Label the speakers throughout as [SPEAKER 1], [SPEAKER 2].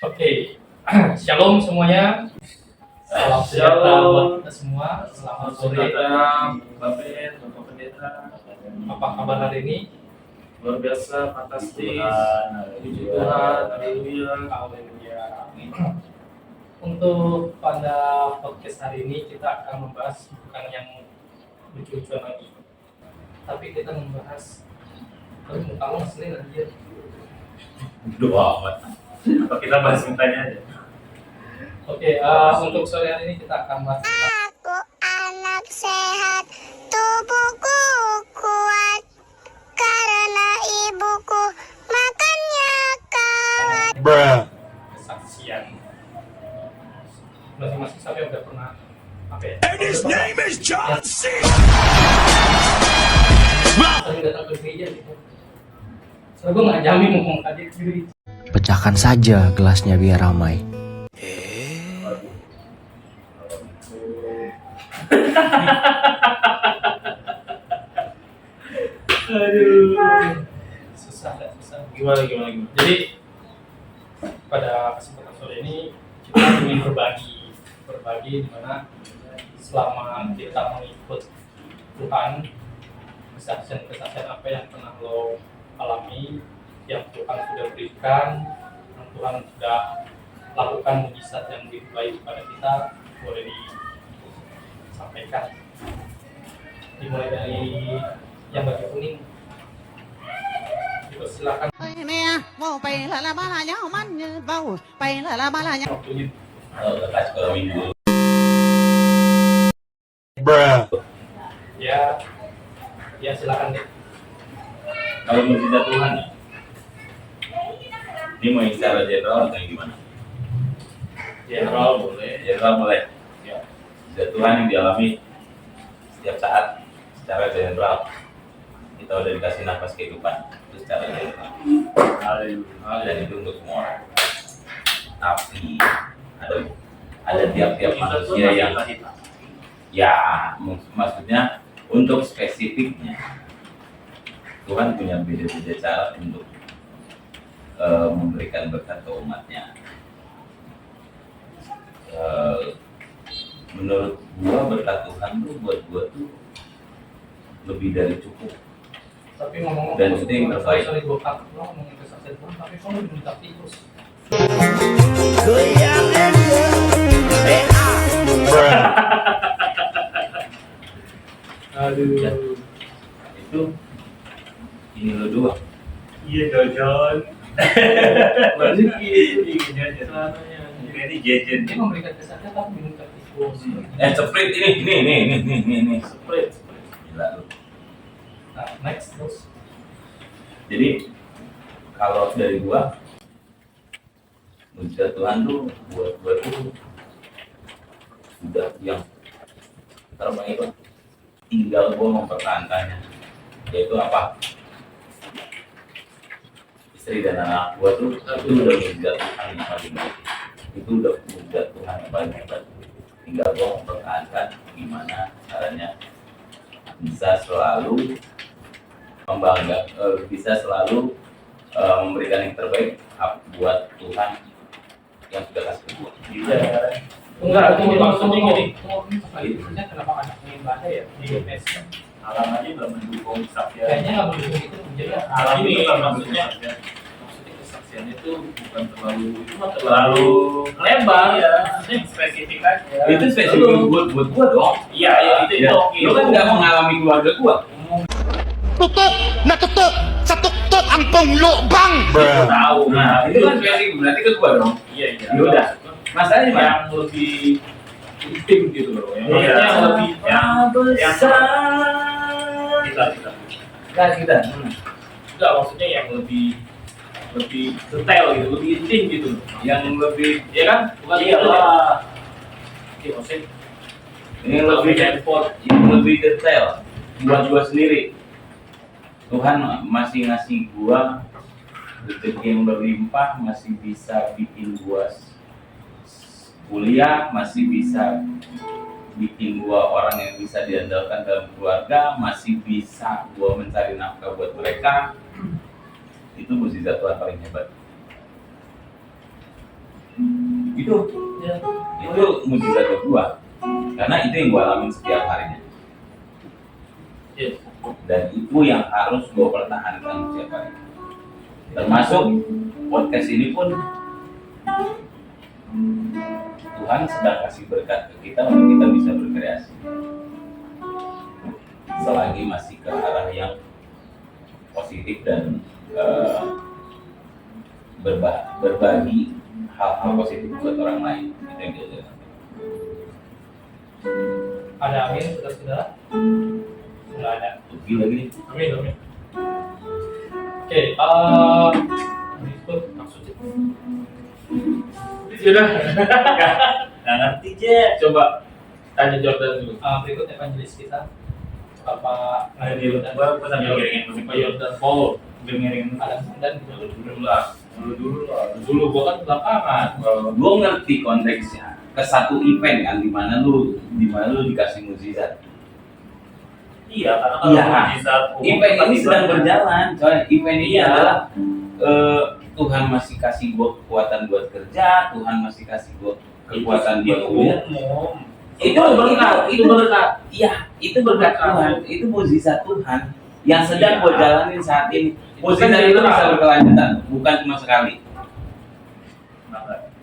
[SPEAKER 1] Oke, shalom semuanya. Salam sejahtera buat kita semua. Selamat sore.
[SPEAKER 2] Bapak Pendeta.
[SPEAKER 1] Apa kabar hari ini?
[SPEAKER 2] Luar biasa, fantastis. Puji
[SPEAKER 1] Tuhan.
[SPEAKER 2] Tuhan, haleluya.
[SPEAKER 1] Haleluya. Untuk pada podcast hari ini kita akan membahas bukan yang lucu-lucuan lagi, tapi kita membahas muka lo ngeselin aja.
[SPEAKER 2] Doa amat. Apa kita bahas mukanya aja?
[SPEAKER 1] Oke, untuk sore hari ini kita akan bahas
[SPEAKER 3] Aku anak sehat, tubuhku kuat, karena ibuku makannya kawat.
[SPEAKER 1] kesaksian. Masing-masing sampai udah pernah apa ya?
[SPEAKER 4] And his name is John C.
[SPEAKER 1] Sering datang ke gereja gitu. Soalnya gue nggak jamin ngomong tadi sendiri.
[SPEAKER 5] Pecahkan saja gelasnya biar ramai.
[SPEAKER 1] Aduh, susah.
[SPEAKER 2] Gimana?
[SPEAKER 1] Jadi pada kesempatan sore ini kita ingin berbagi di mana selama kita mengikut Tuhan, kesaksian apa yang pernah lo alami, yang Tuhan sudah berikan, yang Tuhan sudah lakukan mujizat yang lebih baik kepada kita, boleh disampaikan. Dimulai dari yang baju kuning. Silakan. Waktunya. Ya silakan deh.
[SPEAKER 6] Kalau mujizat Tuhan ya, ini mau secara general atau yang gimana?
[SPEAKER 1] General boleh.
[SPEAKER 6] General boleh.
[SPEAKER 1] Ya.
[SPEAKER 6] Mujizat Tuhan yang dialami setiap saat secara general. Kita udah dikasih nafas kehidupan itu secara general. Dan itu untuk semua orang. Tapi ada tiap-tiap manusia yang ya maksudnya untuk spesifiknya Tuhan punya beda-beda cara untuk memberikan berkat ke umatnya. Menurut gua berkat Tuhan tuh buat gua tuh lebih dari cukup.
[SPEAKER 1] Tapi ngomong
[SPEAKER 6] Dan itu yang terbaik.
[SPEAKER 1] Sorry gue cut lo ngomongin kesaksian Tuhan, tapi kok lo minta tikus?
[SPEAKER 6] Aduh. Itu ini lo dua.
[SPEAKER 2] Iya, Jojon. Masih gitu aja. Ini jajan.
[SPEAKER 1] Dia memberikan kesaksian tapi minta tikus.
[SPEAKER 6] Sprint ini.
[SPEAKER 1] Split.
[SPEAKER 6] Gila lu.
[SPEAKER 1] Nah, next terus.
[SPEAKER 6] Jadi kalau dari gua mujizat Tuhan tuh buat gua tuh sudah yang terbaik lah. Tinggal gua mempertahankannya. Yaitu apa? Istri dan anak gua tuh itu udah mujizat Tuhan yang paling baik. Itu udah mujizat Tuhan yang paling hebat. Tinggal gua mempertahankan gimana caranya bisa selalu memberikan yang terbaik buat Tuhan yang sudah kasih ke gua.
[SPEAKER 1] Enggak, itu maksudnya gini. Maksudnya kenapa anaknya ibadah ya di UPS?
[SPEAKER 2] Alam aja udah mendukung kesaksian.
[SPEAKER 1] Kayaknya nggak mendukung itu. Jadi
[SPEAKER 2] Alam
[SPEAKER 1] ini
[SPEAKER 2] ini
[SPEAKER 1] maksudnya
[SPEAKER 2] kesaksian itu bukan terlalu lebar ya, maksudnya spesifik aja.
[SPEAKER 6] Itu spesifik buat gua dong.
[SPEAKER 2] Iya, itu
[SPEAKER 6] Ya.
[SPEAKER 2] oke.
[SPEAKER 6] Lu kan nggak mengalami keluarga gua.
[SPEAKER 4] Tutup, setutut ampung lubang.
[SPEAKER 2] Aku tahu.
[SPEAKER 6] Nah, itu kan spesifik berarti ke gua dong.
[SPEAKER 2] Iya.
[SPEAKER 6] Ya udah. Masalahnya mana?
[SPEAKER 2] Yang lebih intim gitu loh.
[SPEAKER 6] Iya.
[SPEAKER 2] Yang lebih yang kita.
[SPEAKER 6] Kan kita.
[SPEAKER 2] Enggak, maksudnya yang lebih detail gitu, lebih intim gitu loh.
[SPEAKER 6] Yang lebih
[SPEAKER 2] Iya kan? Bukan
[SPEAKER 6] Iya
[SPEAKER 2] gitu
[SPEAKER 6] lah.
[SPEAKER 2] ya. Iya, maksudnya
[SPEAKER 6] yang lebih detail buat gua sendiri. Tuhan masih ngasih gua rezeki yang berlimpah, masih bisa bikin gua kuliah, masih bisa bikin gua orang yang bisa diandalkan dalam keluarga, masih bisa gua mencari nafkah buat mereka. Itu mukjizat Tuhan paling hebat. Itu itu mujizat buat gua, karena itu yang gua alamin setiap harinya.
[SPEAKER 2] Yes.
[SPEAKER 6] Dan itu yang harus gua pertahankan setiap hari. Termasuk podcast ini pun Tuhan sedang kasih berkat ke kita untuk kita bisa berkreasi. Selagi masih ke arah yang positif dan berbagi hal-hal positif buat orang lain, itu yang diajarkan.
[SPEAKER 1] Ada amin, saudara-saudara? Nggak ada.
[SPEAKER 6] Gila gini.
[SPEAKER 1] Amin, amin. Oke, berikut maksudnya.
[SPEAKER 2] Sudah. Nggak ngerti je. Coba tanya Jordan dulu.
[SPEAKER 1] Berikut evangelis kita, Bapak
[SPEAKER 2] Gua sambil ngiringin musik Pak Jordan Paul. Ngiringin
[SPEAKER 1] Adam dan
[SPEAKER 2] dulu lah. Dulu gua kan belakangan.
[SPEAKER 6] Gue ngerti konteksnya ke satu event kan, di mana lu dikasih mukjizat.
[SPEAKER 2] Iya, karena kalau
[SPEAKER 6] Iya.
[SPEAKER 2] mujizat
[SPEAKER 6] Event ini sedang berjalan, coy. Event ini
[SPEAKER 2] Iya.
[SPEAKER 6] adalah Tuhan masih kasih gua kekuatan buat kerja, Tuhan masih kasih gua kekuatan buat kuliah.
[SPEAKER 2] umum.
[SPEAKER 6] Itu berkat,
[SPEAKER 2] itu berkat.
[SPEAKER 6] Iya, itu berkat Tuhan, itu mukjizat Tuhan yang sedang gua jalanin saat ini. Mukjizat itu bisa berkelanjutan, bukan cuma sekali.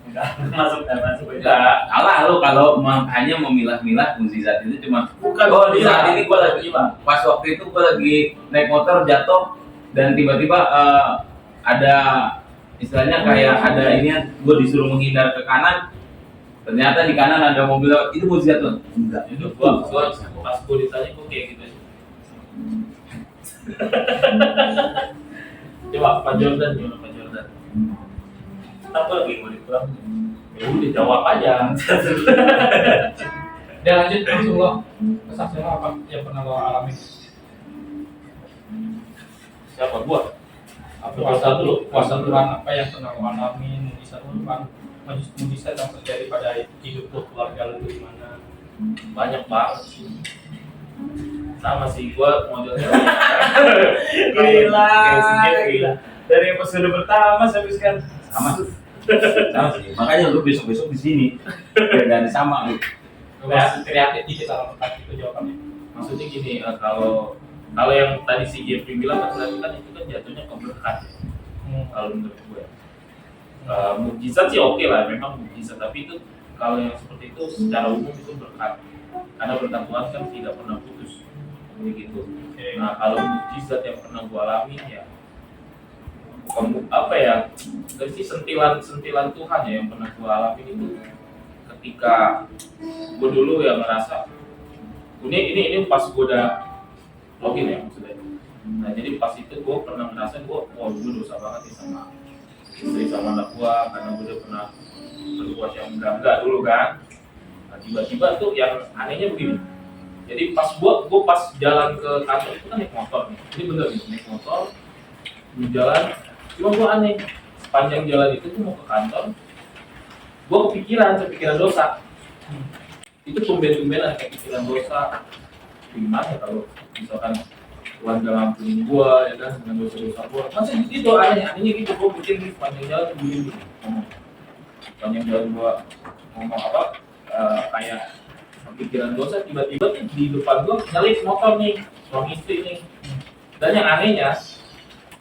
[SPEAKER 2] Enggak masuk.
[SPEAKER 6] Enggak, kalah lu kalau hanya memilah-milah mukjizat itu cuma
[SPEAKER 2] Bukan.
[SPEAKER 6] oh di saat ini gua lagi
[SPEAKER 2] Iya.
[SPEAKER 6] pas waktu itu gua lagi naik motor jatuh dan tiba-tiba ada istilahnya kayak ada ini gua disuruh menghindar ke kanan, ternyata di kanan ada mobil, itu mukjizat tuh. Enggak,
[SPEAKER 2] Itu gua pas gua ditanya gua kayak gitu. Coba Pak Jordan gimana Pak Jordan? Apa lagi mau dikurang? Ya udah jawab aja.
[SPEAKER 1] Dan lanjut langsung lo kesaksian lo apa yang pernah lo alami?
[SPEAKER 2] Siapa gua?
[SPEAKER 1] Puasa Tuhan apa yang pernah lo alami? Mujizat lo kan, mujizat yang terjadi pada hidup lo, keluarga lo itu gimana?
[SPEAKER 2] Banyak banget sih. Sama sih gua modelnya. Gila. Dari episode pertama sampai sekarang
[SPEAKER 6] Sama sih. Makanya lu besok-besok di sini biar gak ada sama lu.
[SPEAKER 1] Kreatif dikit lah itu jawabannya.
[SPEAKER 2] maksudnya gini, kalau yang tadi si Jeffrey bilang kan itu kan jatuhnya ke berkat. Kalau menurut gue mukjizat sih oke lah, memang mukjizat, tapi itu kalau yang seperti itu secara umum itu berkat, karena berkat Tuhan kan tidak pernah putus begitu. Nah kalau mukjizat yang pernah gue alami ya apa ya, dari sih sentilan Tuhan ya yang pernah gue alami itu ketika gue dulu ya ngerasa ini pas gue udah login ya maksudnya. Nah jadi pas itu gue pernah ngerasa gue dosa banget nih sama istri sama anak gue, karena gue udah pernah berbuat yang enggak dulu kan. Nah tiba-tiba tuh yang anehnya begini. Jadi pas gue pas jalan ke kantor itu kan naik motor nih. Ini bener nih, naik motor di jalan. Cuma gue aneh, sepanjang jalan itu tuh mau ke kantor, gue kepikiran dosa. Itu tumben-tumbenan kepikiran dosa. Gimana kalau misalkan Tuhan gak ngampunin gue, ya kan, dengan dosa-dosa gue. Masa gitu anehnya gitu, gue bikin di sepanjang jalan begini ngomong. Sepanjang jalan gue ngomong apa, kayak kepikiran dosa, tiba-tiba nih di depan gue nyalip motor nih, suami istri nih. Dan yang anehnya,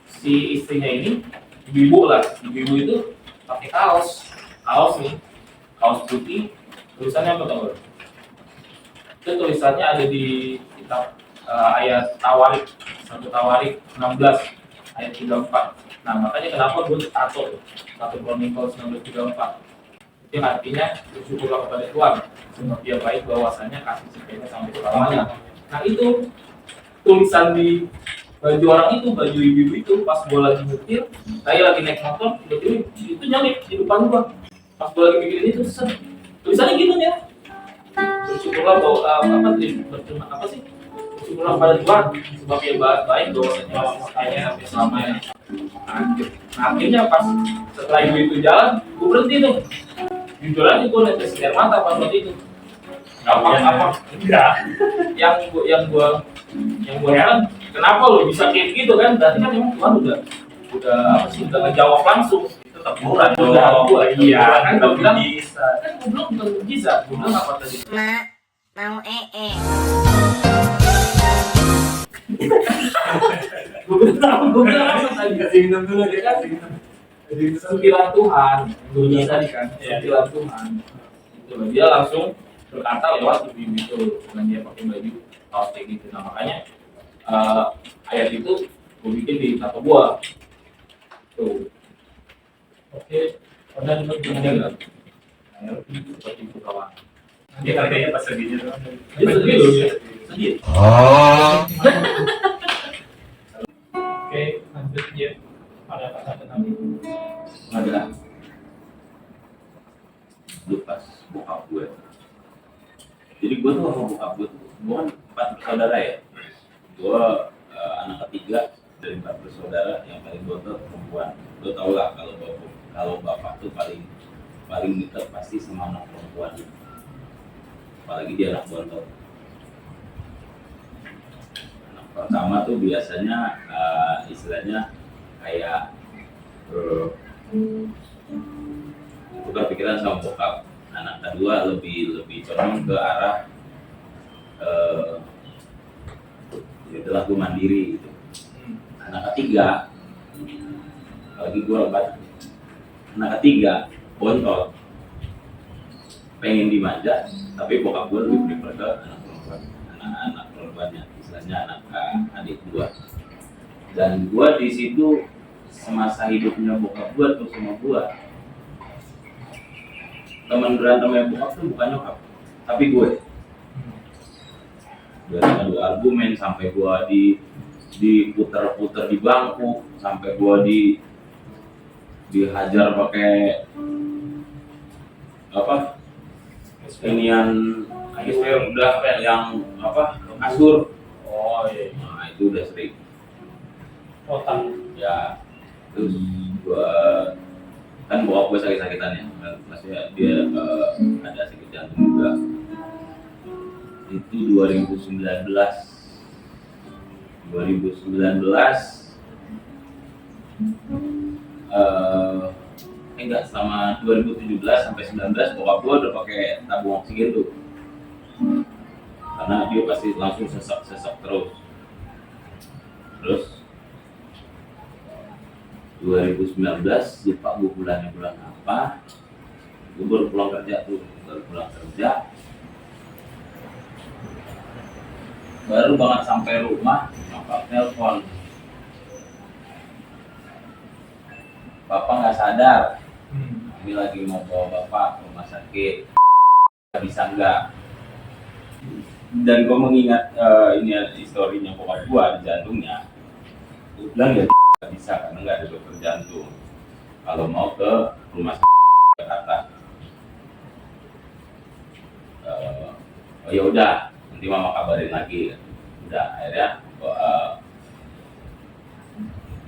[SPEAKER 2] si istrinya ini ibu-ibu itu pakai kaos nih, kaos putih, tulisannya apa tau? Itu tulisannya ada di kitab ayat Tawarik 1 Tawarik 16 ayat 34. Nah makanya kenapa gue tato 1 Chronicles 19:34 itu artinya bersyukurlah kepada Tuhan sebab Dia baik, bahwasanya kasih setianya sampai selamanya. Nah itu tulisan di baju orang itu, baju ibu-ibu itu, pas gue lagi nyetir, saya lagi naik motor, tiba-tiba itu nyalip di depan gue. Pas gue lagi mikirin itu, tulisannya gitu ya. Bersyukurlah bahwa bersyukurlah pada Tuhan sebab Dia baik, bahwasanya makanya sampai selamanya. Akhirnya pas setelah itu jalan, gue berhenti tuh. Jujur aja gue netes air mata pas waktu itu. Apa? Enggak. Yang gue heran, kenapa lo bisa kayak gitu kan? Berarti kan memang Tuhan udah ngejawab langsung. Itu
[SPEAKER 6] tetap murah dong.
[SPEAKER 2] Iya, kan
[SPEAKER 6] Tetap
[SPEAKER 2] gua bilang
[SPEAKER 6] bisa.
[SPEAKER 2] kan gua bilang bukan mukjizat. Gua bilang apa tadi?
[SPEAKER 3] Mak, mau ee.
[SPEAKER 2] Gua bilang apa tadi? Kasih minum dulu dia kasih minum. Jadi sentilan Tuhan. Gua bilang tadi kan, sentilan Tuhan. Itu loh, dia langsung berkata lewat ibu itu dengan dia pakai baju kaos kayak gitu. Nah makanya ayat itu gue bikin di tato gua. Tuh.
[SPEAKER 1] Oke, dan
[SPEAKER 2] Ini seperti itu kawan.
[SPEAKER 6] Dia kayaknya pas sedihnya tuh.
[SPEAKER 2] Dia sedih loh, dia sedih.
[SPEAKER 1] oke, lanjut ya. Ada kata lagi.
[SPEAKER 6] Ada. Lu pas bokap gue. Jadi gue tuh sama bokap gue tuh, gue kan 4 bersaudara ya. Gue anak ketiga dari 4 bersaudara, yang paling bontot perempuan. Lo tau lah kalau bapak tuh paling dekat pasti sama anak perempuan. Apalagi dia anak bontot. Anak pertama tuh biasanya istilahnya kayak tukar pikiran sama bokap. Anak kedua lebih condong ke arah itulah gue mandiri gitu. Anak ketiga lagi gue lebat. Anak ketiga bontot, pengen dimanja, tapi bokap gue lebih prefer ke anak perempuan, anak perempuannya, istilahnya anak adik gue. Dan gue di situ semasa hidupnya bokap gue tuh sama gue, teman berantemnya bokap tuh bukan nyokap, tapi gue. Dari adu argumen sampai gue diputer-puter di bangku, sampai gue dihajar pakai apa? Inian udah yang apa? Kasur.
[SPEAKER 2] Oh iya.
[SPEAKER 6] Nah, itu udah sering.
[SPEAKER 1] Otak.
[SPEAKER 6] Ya, terus gue kan bokap gue sakit-sakitan ya, maksudnya dia ada sakit jantung juga. Itu 2019 enggak, selama 2017 sampai 19 bokap gue udah pakai tabung oksigen tuh, karena dia pasti langsung sesak terus 2019 lupa gue bulan apa, gue baru pulang kerja, baru banget sampai rumah nyokap telepon, bapak nggak sadar, kami lagi mau bawa bapak ke rumah sakit, bisa nggak? Dan gue mengingat ini historinya bokap gue di jantungnya, gue bilang ya nggak bisa karena nggak ada dokter jantung. Kalau mau ke rumah sakit Jakarta, oh ya udah, nanti mama kabarin lagi. Udah, akhirnya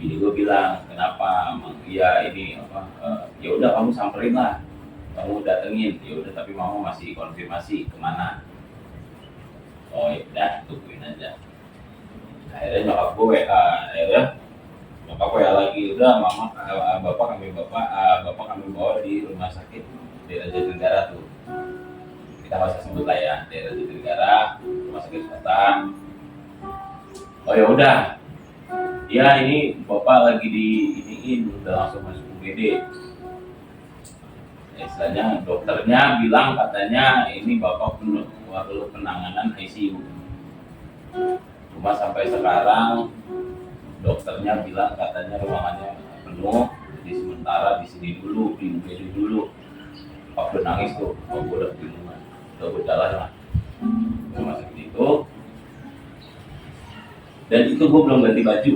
[SPEAKER 6] bini gue bilang, kenapa? Iya ini apa? Ya udah kamu samperin lah, kamu datengin. Ya udah, tapi mama masih konfirmasi kemana. Oh ya udah, tungguin aja. Akhirnya nyokap gue lagi, udah mama bapak kami bawa di rumah sakit daerah Jatinegara tuh. Kita nggak usah sebut lah ya, daerah Jatinegara, rumah sakit swasta. Oh ya udah, ya ini bapak lagi diiniin, udah langsung masuk UGD. Istilahnya dokternya bilang katanya ini bapak perlu penanganan ICU. Cuma sampai sekarang dokternya bilang katanya ruangannya penuh, jadi sementara di sini dulu, di UGD dulu. Pak udah nangis tuh, Pak udah bingungan, udah berjalan lah rumah sakit itu. Dan itu gue belum ganti baju,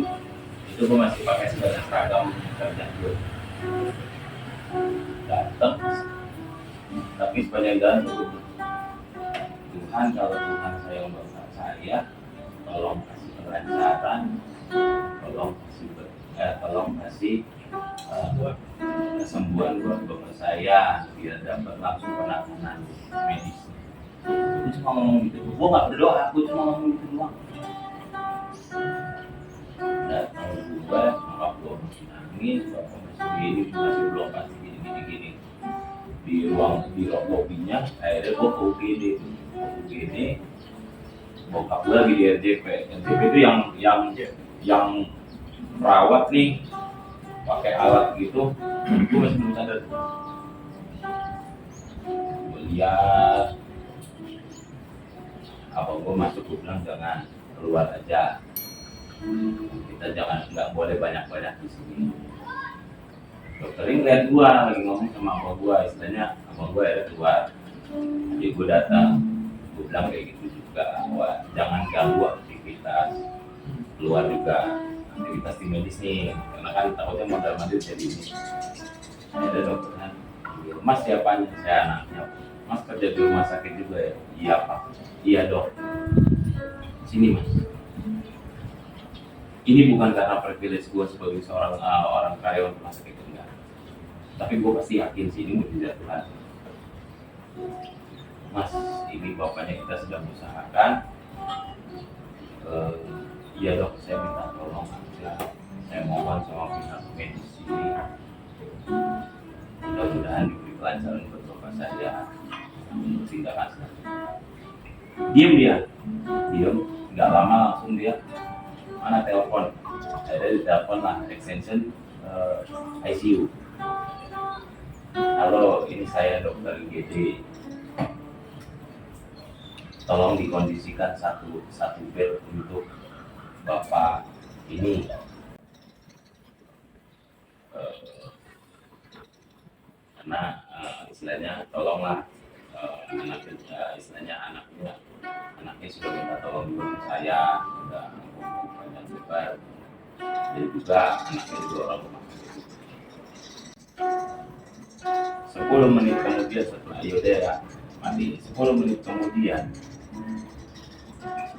[SPEAKER 6] itu gue masih pakai seragam kerja gue. Datang, tapi sepanjang jalan Tuhan, kalau Tuhan sayang bapak saya, tolong kasih kelancaran, tolong kasih kesembuhan buat bapak saya biar dapat langsung penanganan medis. Gue cuma ngomong gitu, gue nggak berdoa, gue cuma ngomong gitu doang. Datang gue, nyokap gue masih nangis, bapak segini masih belum pasti gini di ruang lobbynya. Akhirnya gue ke UGD bokap gue lagi di RJP itu yang perawat nih pakai alat gitu. Gue masih belum sadar. Gue lihat abang gue masuk, gue bilang jangan, keluar aja, kita nggak boleh banyak di sini. Dokter ini ngeliat gue lagi ngomong sama abang gue, istilahnya abang gue ada keluar. Jadi gue datang, gue bilang kayak gitu juga, wah jangan ganggu aktivitas keluar juga, aktivitas tim medis nih, karena kan takutnya modal mandir jadi ini. Ada dokternya, Mas siapanya? Saya anaknya. Mas kerja di rumah sakit juga ya? Iya Pak. Iya dok. Sini Mas. Ini bukan karena privilege gue sebagai seorang orang karyawan rumah sakit, enggak. Tapi gue pasti yakin sih ini mujizat Tuhan. Mas, ini bapaknya kita sedang usahakan. Iya dok, saya minta tolong aja. Saya mohon sama pihak medis ini, mudah-mudahan diberi kelancaran buat bapak saya untuk tindakan selanjutnya. Diam, nggak lama langsung dia mana telepon. Ada di telepon lah, extension ICU. Halo, ini saya dokter IGD. Tolong dikondisikan satu bed untuk bapak ini. Karena istilahnya tolonglah anaknya sudah minta tolong juga saya, sudah banyak lebar. Jadi juga anaknya juga orang rumah sakit. 10 menit kemudian setelah ya mati, 10 menit kemudian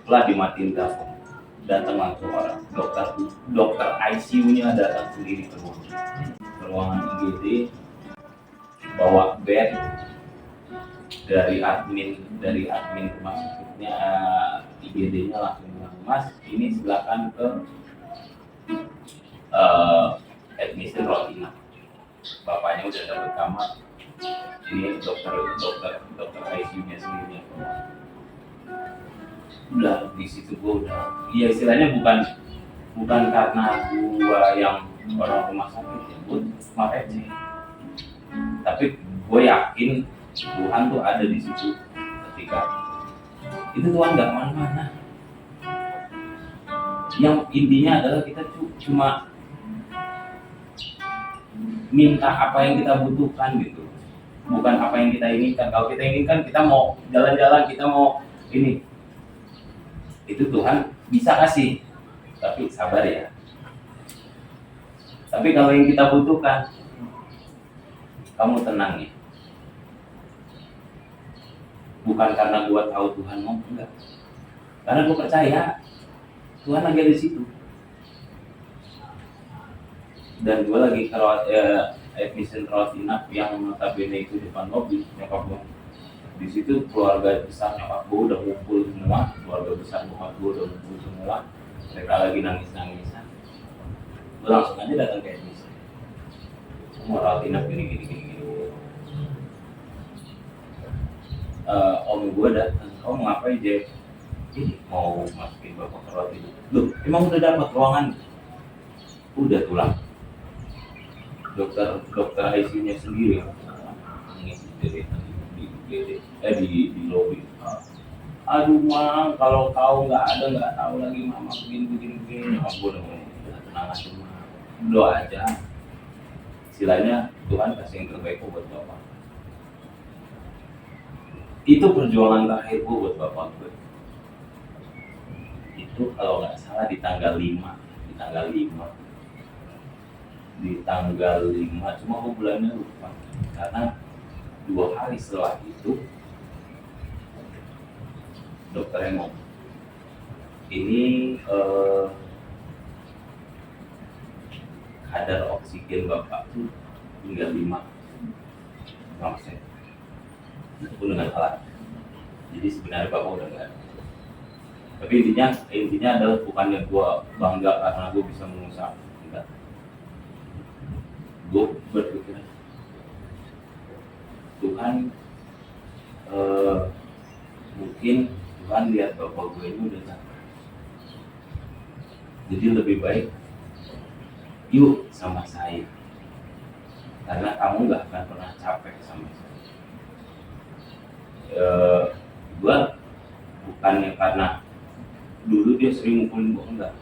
[SPEAKER 6] setelah dimatiin telepon, datang langsung orang dokter ICU-nya datang sendiri ke ruangan IGD, bawa bed dari admin rumah sakitnya, IGD-nya langsung bilang, Mas ini silakan ke admission rutina, bapaknya udah dapat kamar. Ini dokter ICU-nya sendiri. Udah di situ gue udah, ya istilahnya bukan karena gua yang orang rumah sakit ya, gue cuma receh. Tapi gue yakin Tuhan tuh ada di situ ketika itu. Tuhan nggak mana-mana. Yang intinya adalah kita cuma minta apa yang kita butuhkan gitu, bukan apa yang kita inginkan. Kalau kita inginkan, kita mau jalan-jalan, kita mau ini, itu Tuhan bisa kasih, tapi sabar ya. Tapi kalau yang kita butuhkan, kamu tenang ya. Bukan karena gua tahu Tuhan mau, enggak. Karena gua percaya Tuhan lagi ada di situ. Dan gua lagi kerawat admission rawat inap yang notabene itu depan lobby nyokap gua. Di situ keluarga besar nyokap gua udah ngumpul semua, keluarga besar nyokap gua udah ngumpul semua. Mereka lagi nangis-nangisan. Gua langsung aja datang ke admission. Mau rawat inap gini. Om gue datang, kamu mau ngapain Jeff? Ini mau masukin bapak ke rawat inap. Loh, emang udah dapat ruangan? Udah tulang. Dokter ICU-nya sendiri ngisi di lobby. Aduh Mang, kalau kau nggak tahu lagi mama begini. Aku udah tenang aja Mang, doa aja. Istilahnya Tuhan kasih yang terbaik buat bapak. Itu perjuangan terakhir gue buat bapak gue. Itu kalau nggak salah di tanggal 5, cuma gue bulannya lupa. Karena 2 hari setelah itu dokternya ngomong, ini kadar oksigen bapak tuh tinggal 5%. Itu pun dengan alat. Jadi sebenarnya bapak udah nggak ada. Tapi intinya adalah bukannya gue bangga karena gue bisa mengusahakan, enggak. gue berpikir Tuhan mungkin Tuhan lihat bapak gue ini udah capek, jadi lebih baik yuk sama saya, karena kamu nggak akan pernah capek sama saya. Gue bukannya karena dulu dia sering mukulin gue, enggak.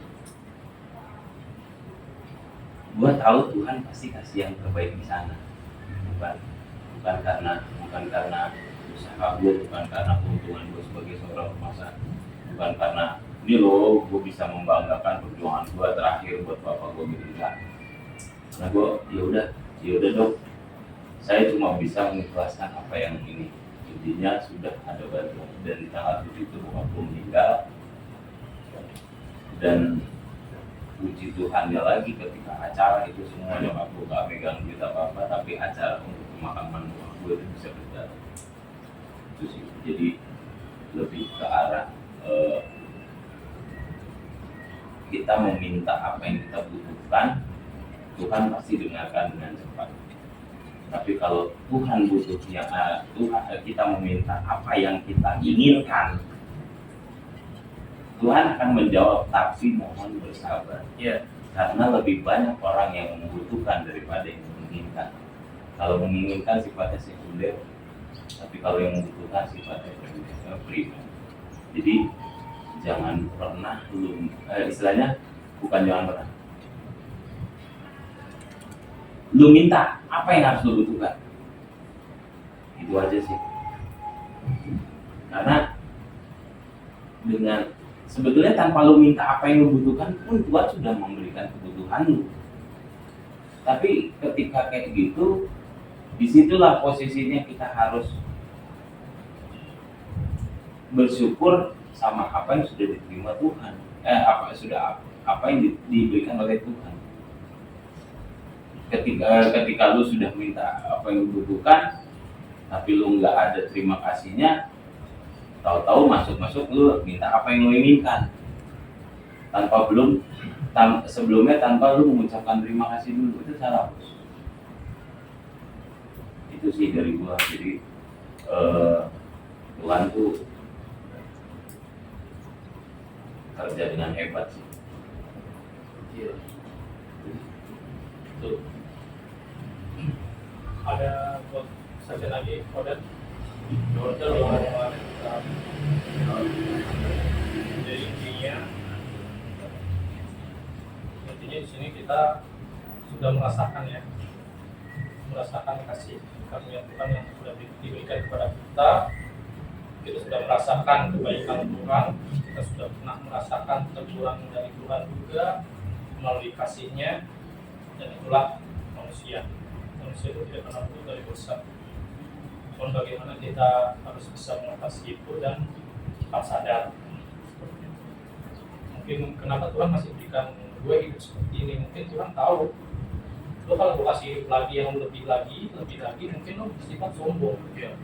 [SPEAKER 6] Gue tahu Tuhan pasti kasih yang terbaik di sana, bukan karena usaha gue, bukan karena keuntungan gue sebagai seorang pengusaha, bukan karena ini loh gue bisa membanggakan perjuangan gue terakhir buat bapak gue gitu, enggak. Karena gue ya udah dok, saya cuma bisa mengikhlaskan apa yang ini, intinya sudah ada bantuan. Dan di tanggal 7 itu bapak gue meninggal, dan puji Tuhannya lagi ketika acara itu semuanya aku gak megang duit apa-apa, tapi acara untuk pemakaman bapak gue itu bisa berjalan. Itu sih, jadi lebih ke arah kita meminta apa yang kita butuhkan, Tuhan pasti dengarkan dengan cepat. Tapi kalau Tuhan butuhnya, kita meminta apa yang kita inginkan, Tuhan akan menjawab, tapi mohon bersabar.
[SPEAKER 2] Iya.
[SPEAKER 6] Karena lebih banyak orang yang membutuhkan daripada yang menginginkan. Kalau menginginkan sifatnya sekunder, tapi kalau yang membutuhkan sifatnya primer. Jadi jangan pernah istilahnya bukan jangan pernah. Lu minta apa yang harus lu butuhkan. Itu aja sih. Karena dengan sebetulnya tanpa lu minta apa yang lu butuhkan pun Tuhan sudah memberikan kebutuhan lu. Tapi ketika kayak gitu, disitulah posisinya kita harus bersyukur sama apa yang sudah diterima Tuhan. Apa yang diberikan oleh Tuhan. Ketika lu sudah minta apa yang lu butuhkan, tapi lu nggak ada terima kasihnya, tahu-tahu masuk lu minta apa yang lu inginkan, sebelumnya tanpa lu mengucapkan terima kasih dulu, itu salah bos. Itu sih dari gua. Jadi Tuhan tuh kerja dengan hebat sih.
[SPEAKER 2] Iya.
[SPEAKER 1] Tuh. Ada buat saja lagi order jadi intinya di sini kita sudah merasakan kasih karunia Tuhan yang sudah diberikan kepada kita. Kita sudah merasakan kebaikan Tuhan, kita sudah pernah merasakan teguran dari Tuhan juga melalui kasih-Nya, dan itulah manusia itu tidak pernah luput dari dosa. Namun bagaimana kita harus bisa mengatasi itu dan cepat sadar. Mungkin kenapa Tuhan masih berikan gue hidup seperti ini, mungkin Tuhan tahu lo kalau gue kasih lagi yang lebih lagi, mungkin lo bersifat sombong ya.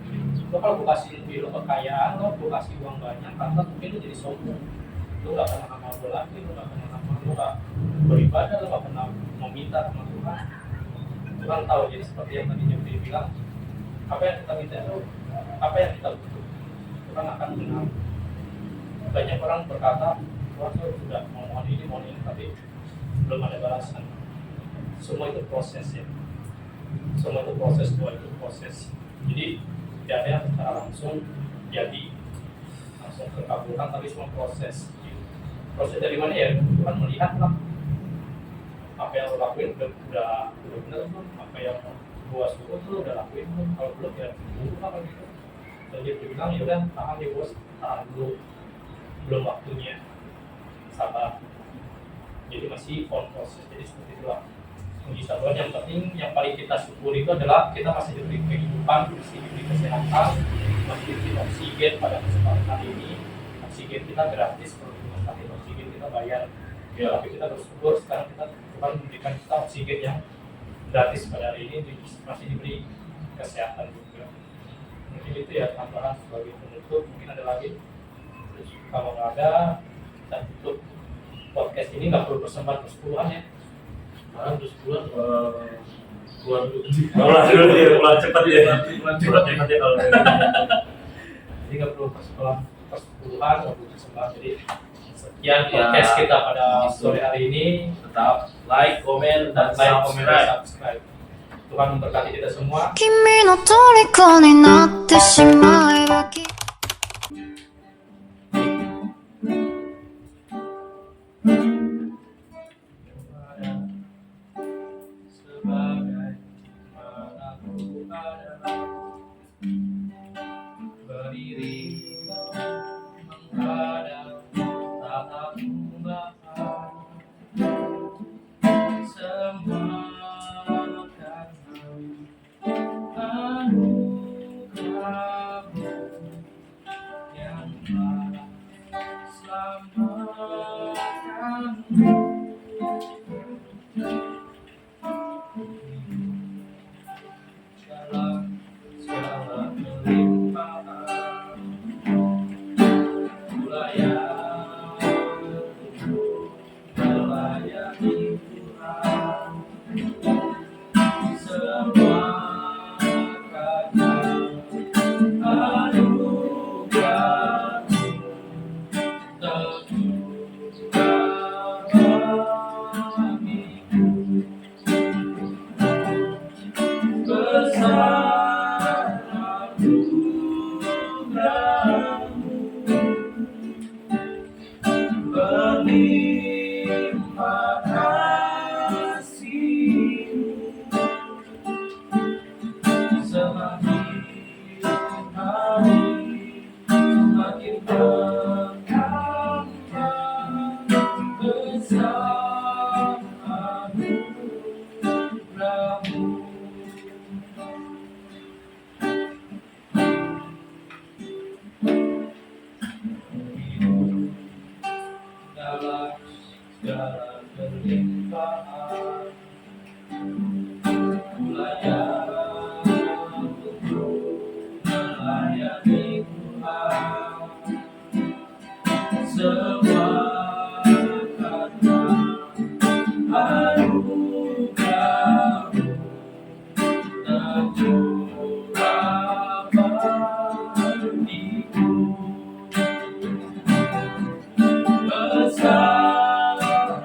[SPEAKER 1] Lo kalau gue kasih lebih, lo kekayaan, lo gue kasih uang banyak, karena mungkin lo jadi sombong. Lo gak pernah nama gue lagi, lo gak pernah nama, lo gak beribadah, lo gak pernah meminta sama Tuhan. Tuhan tahu, jadi seperti yang tadi Jeffrey bilang, apa yang kita minta itu, apa yang kita butuh, Tuhan akan mengenal. Banyak orang berkata, Tuhan saya sudah mohon ini, tapi belum ada balasan. Semua itu proses ya. Semua itu proses, doa itu proses. Jadi tidak ada yang secara langsung jadi langsung terkabulkan, tapi semua proses. Proses dari mana ya? Tuhan melihat lah apa yang lo lakuin udah benar belum, apa yang gua suruh tuh udah lakuin belum, kalau belum ya tunggu apa gitu. Dan dia bilang ya udah tahan ya bos, tahan dulu, belum waktunya, sabar. Jadi masih on proses. Jadi seperti itulah. Puji Tuhan, yang penting yang paling kita syukuri itu adalah kita masih diberi kehidupan, masih diberi kesehatan, masih diberi oksigen pada kesempatan kali ini. Oksigen kita gratis, kalau rumah sakit oksigen kita bayar. Ya, tapi kita bersyukur sekarang Tuhan memberikan kita oksigen yang gratis pada hari ini, masih diberi kesehatan juga. Mungkin itu ya tambahan sebagai penutup. Mungkin ada lagi. Kalau nggak ada, kita tutup podcast ini. Nggak perlu persembahan persepuluhan ya.
[SPEAKER 2] Terus bulan keluar dulu.
[SPEAKER 6] Pulang dulu dia, pulang cepat dia.
[SPEAKER 2] Pulang cepat ya.
[SPEAKER 6] Kalau
[SPEAKER 1] Jadi nggak perlu persepuluhan, nggak perlu persembahan. Jadi sekian
[SPEAKER 2] Ya.
[SPEAKER 1] podcast kita pada sore hari ini.
[SPEAKER 2] Tetap like, komen, dan
[SPEAKER 1] Like, comment, dan
[SPEAKER 2] subscribe.
[SPEAKER 1] subscribe. Tuhan memberkati kita semua.
[SPEAKER 7] 君の虜になってしまえばきっと
[SPEAKER 1] Sebagai mana ku ada berdiri menghadap tatamu Bapa, semua karena anugerah-Mu yang telah selamatkanku. Dalam segala kelimpahan melayani Tuhan, semua karena anugerah-Mu tercurah bagiku. Besar anugerah-Mu, berlimpah kasih-Mu, semakin hari semakin bertambah. Besar anugerah-Mu. Dalam segala kelimpahan melayani Tuhan, semua karena anugerah-Mu tercurah bagiku. Besar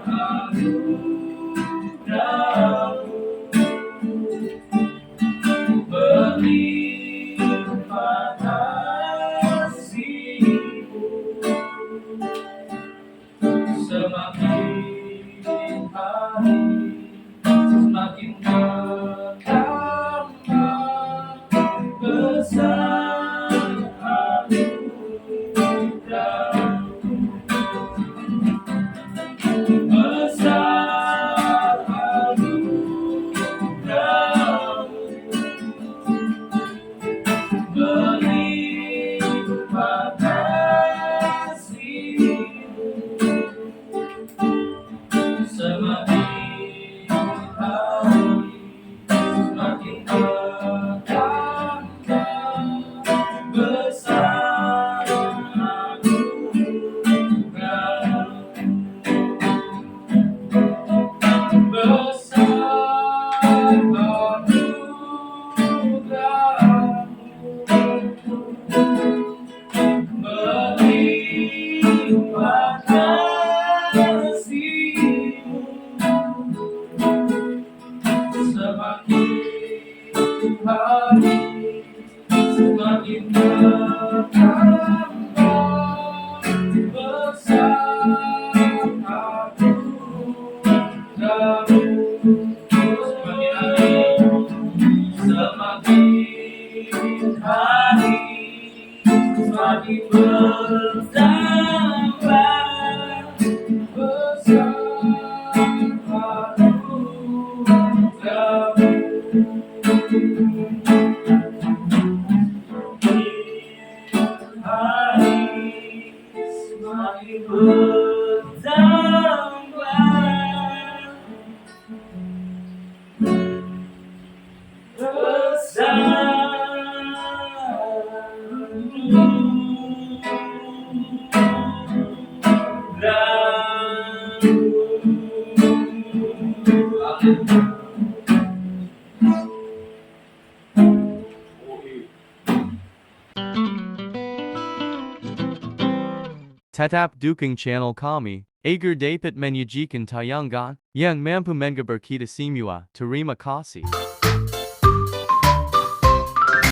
[SPEAKER 1] anugerah-Mu, berlimpah kasih-Mu, semakin hari semakin bertambah. Besar anugerah-Mu, besar anugerah-Mu, berlimpah kasih-Mu, semakin hari semakin bertambah. Besar anugerah-Mu, besar anugerah-Mu, berlimpah kasih-Mu, semakin hari semakin bertambah. Besar anugerah-Mu, semakin hari semakin bertambah. Besar anugerah-Mu, hari semakin bertambah. Besar
[SPEAKER 8] Tetap dukung channel kami, agar dapat menyajikan tayangan yang mampu menggibar kita semua. Terima kasih.